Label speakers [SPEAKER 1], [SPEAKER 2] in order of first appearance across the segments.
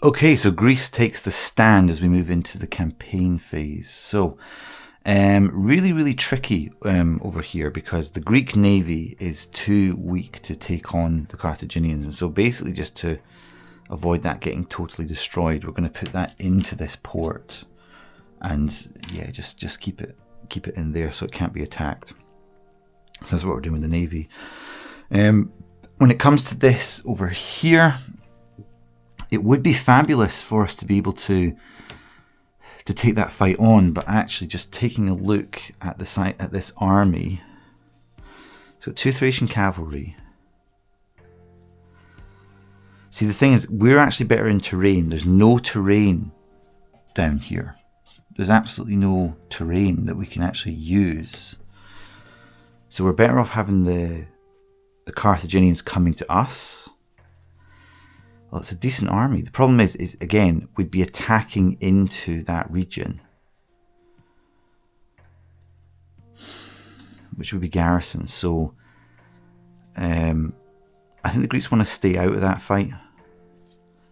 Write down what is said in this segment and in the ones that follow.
[SPEAKER 1] Okay, so Greece takes the stand as we move into the campaign phase. So, really, really tricky over here because the Greek navy is too weak to take on the Carthaginians. And so basically just to avoid that getting totally destroyed, we're going to put that into this port. And yeah, just keep it in there so it can't be attacked. So that's what we're doing with the navy. When it comes to this over here, it would be fabulous for us to be able to take that fight on, but actually just taking a look at the site at this army. So 2 Thracian cavalry. See, the thing is, we're actually better in terrain. There's no terrain down here. There's absolutely no terrain that we can actually use. So we're better off having the Carthaginians coming to us. Well, it's a decent army. The problem is again, we'd be attacking into that region, which would be garrisons. So I think the Greeks want to stay out of that fight.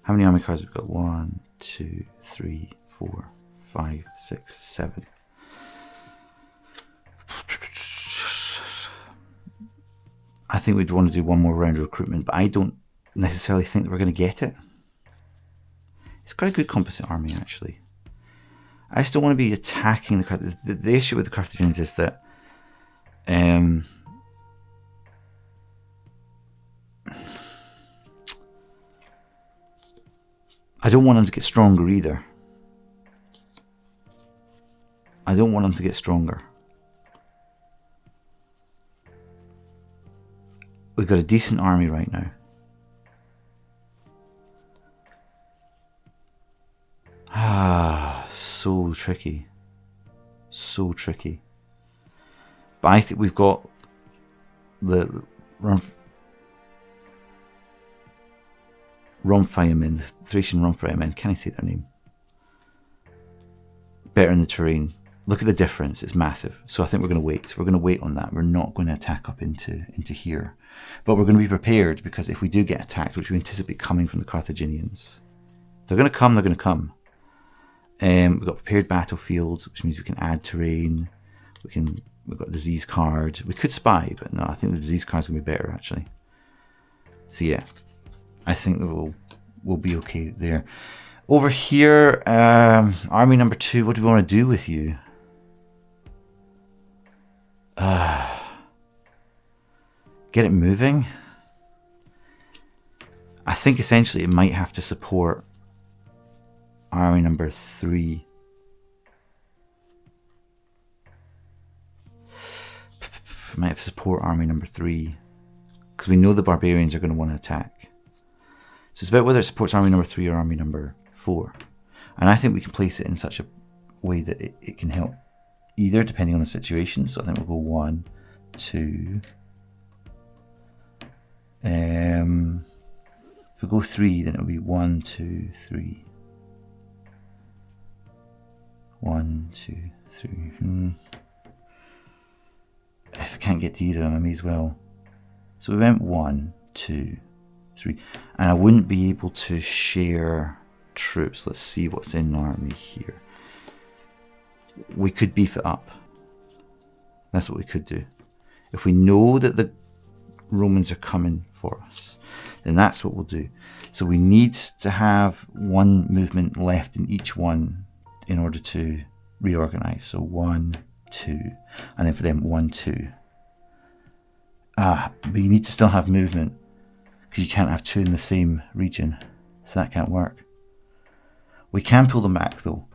[SPEAKER 1] How many army cars have we got? 1, 2, 3, 4, 5, 6, 7. I think we'd want to do one more round of recruitment, but I don't necessarily think that we're going to get it. It's got a good composite army, actually. I just don't want to be attacking the issue with the Carthaginians is that I don't want them to get stronger either. I don't want them to get stronger. We've got a decent army right now. So tricky. So tricky. But I think we've got the Romfiremen, the Thracian Romfiremen. Can I say their name? Better in the terrain. Look at the difference. It's massive. So I think we're going to wait. We're going to wait on that. We're not going to attack up into here. But we're going to be prepared because if we do get attacked, which we anticipate coming from the Carthaginians, they're going to come, they're going to come. We've got prepared battlefields, which means we can add terrain. We've got disease card. We could spy, but no, I think the disease card is going to be better actually. So yeah, I think we'll be okay there. Over here, army number 2. What do we want to do with you? Get it moving. I think essentially it might have to support army number 3. It might have to support army number 3 because we know the barbarians are going to want to attack. So it's about whether it supports army number 3 or army number 4. And I think we can place it in such a way that it can help either depending on the situation. So I think we'll go 1, 2. If we go 3, then it'll be 1, 2, 3. 1, 2, 3. If I can't get to either of them, I may as well. So we went 1, 2, 3. And I wouldn't be able to share troops. Let's see what's in the army here. We could beef it up. That's what we could do. If we know that the Romans are coming for us, then that's what we'll do. So we need to have one movement left in each one in order to reorganize. So 1, 2, and then for them 1, 2. But you need to still have movement because you can't have 2 in the same region, so that can't work. We can pull them back though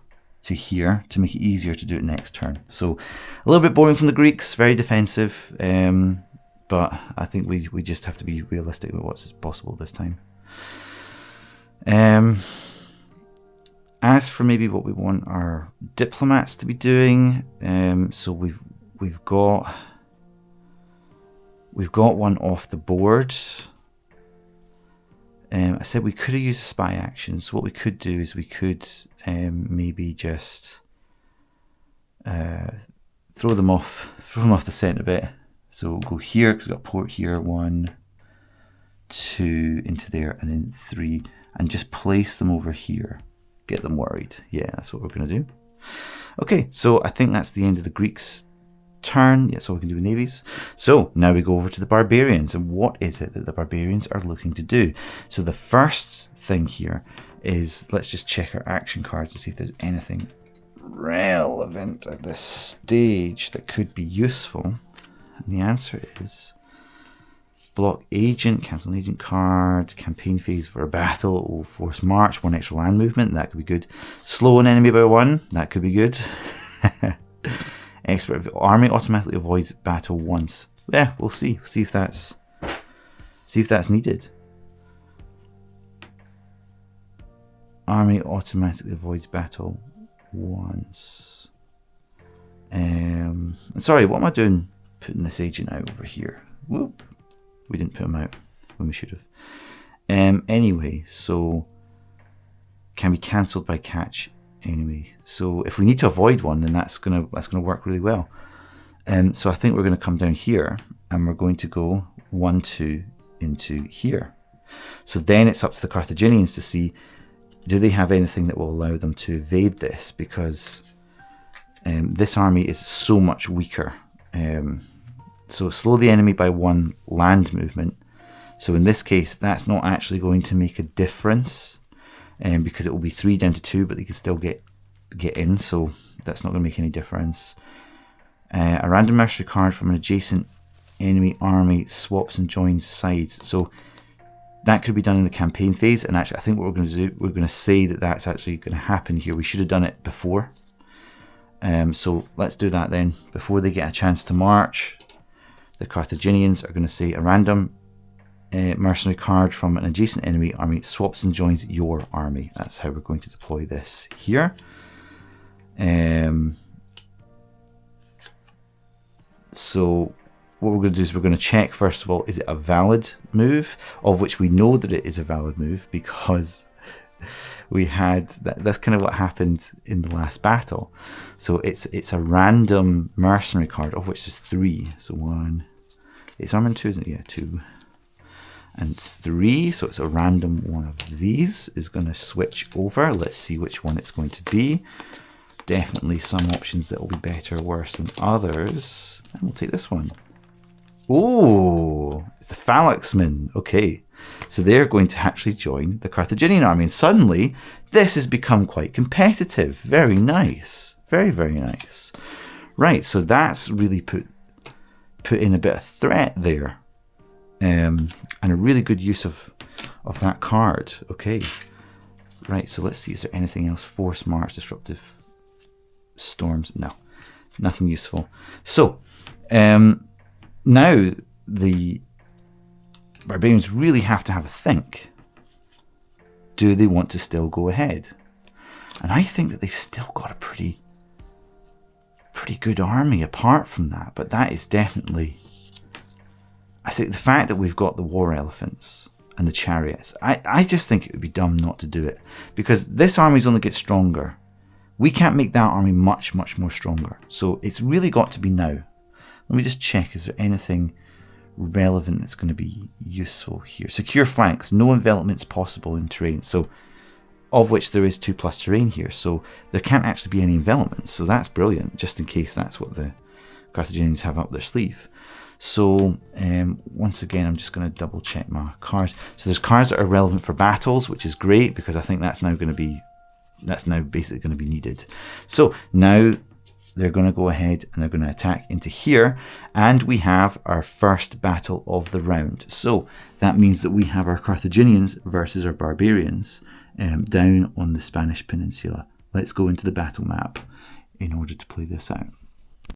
[SPEAKER 1] to here to make it easier to do it next turn. So a little bit boring from the Greeks, very defensive, but I think we just have to be realistic with what's possible this time. As for maybe what we want our diplomats to be doing, so we've got one off the board. I said we could have used a spy action. So what we could do is we could maybe just throw them off the scent a bit. So we'll go here because we've got port here, 1, 2 into there, and then 3. and just place them over here. Get them worried. Yeah, that's what we're going to do. Okay, so I think that's the end of the Greeks' turn. Yeah, that's all we can do with navies. So now we go over to the barbarians, and what is it that the barbarians are looking to do? So the first thing here is, let's just check our action cards to see if there's anything relevant at this stage that could be useful. And the answer is block agent, cancel an agent card, campaign phase for a battle, or force march, 1 extra land movement, that could be good. Slow an enemy by 1, that could be good. Expert army automatically avoids battle once. Yeah, we'll see. See if that's needed. Army automatically avoids battle once. Sorry, what am I doing? Putting this agent out over here. Whoop. We didn't put him out when we should have. Anyway, so can be cancelled by catch enemy. So if we need to avoid one, then that's gonna work really well. So I think we're gonna come down here and we're going to go 1, 2 into here. So then it's up to the Carthaginians to see, do they have anything that will allow them to evade this? Because this army is so much weaker. So slow the enemy by 1 land movement. So in this case, that's not actually going to make a difference, because it will be 3 down to 2, but they can still get in. So that's not going to make any difference. A random mercenary card from an adjacent enemy army swaps and joins sides. So that could be done in the campaign phase. And actually, I think what we're going to do, we're going to say that that's actually going to happen here. We should have done it before. So let's do that then. Before they get a chance to march, the Carthaginians are going to say a random mercenary card from an adjacent enemy army swaps and joins your army. That's how we're going to deploy this here. So what we're going to do is we're going to check, first of all, is it a valid move, of which we know that it is a valid move because we had that's kind of what happened in the last battle. So it's a random mercenary card, of which there's 3. So 1, it's armor 2, isn't it? Yeah, 2 and 3. So it's a random one of these is going to switch over. Let's see which one it's going to be. Definitely some options that will be better or worse than others. And we'll take this one. Oh, it's the Phalanxmen. Okay, so they're going to actually join the Carthaginian army. And suddenly, this has become quite competitive. Very nice. Very, very nice. Right, so that's really put in a bit of threat there. And a really good use of that card. Okay. Right, so let's see. Is there anything else? Force march, disruptive storms. No, nothing useful. So, now the barbarians really have to have a think. Do they want to still go ahead? And I think that they've still got a pretty good army apart from that. But that is definitely, I think the fact that we've got the war elephants and the chariots, I just think it would be dumb not to do it. Because this army's only gets stronger. We can't make that army much, much more stronger. So it's really got to be now. Let me just check, is there anything relevant that's going to be useful here? Secure flanks, no envelopments possible in terrain. So, of which there is 2+ terrain here. So there can't actually be any envelopments. So that's brilliant, just in case that's what the Carthaginians have up their sleeve. So once again, I'm just going to double check my cards. So there's cards that are relevant for battles, which is great because I think that's now basically going to be needed. So now they're going to go ahead and they're going to attack into here, and we have our first battle of the round. So that means that we have our Carthaginians versus our barbarians down on the Spanish peninsula. Let's go into the battle map in order to play this out.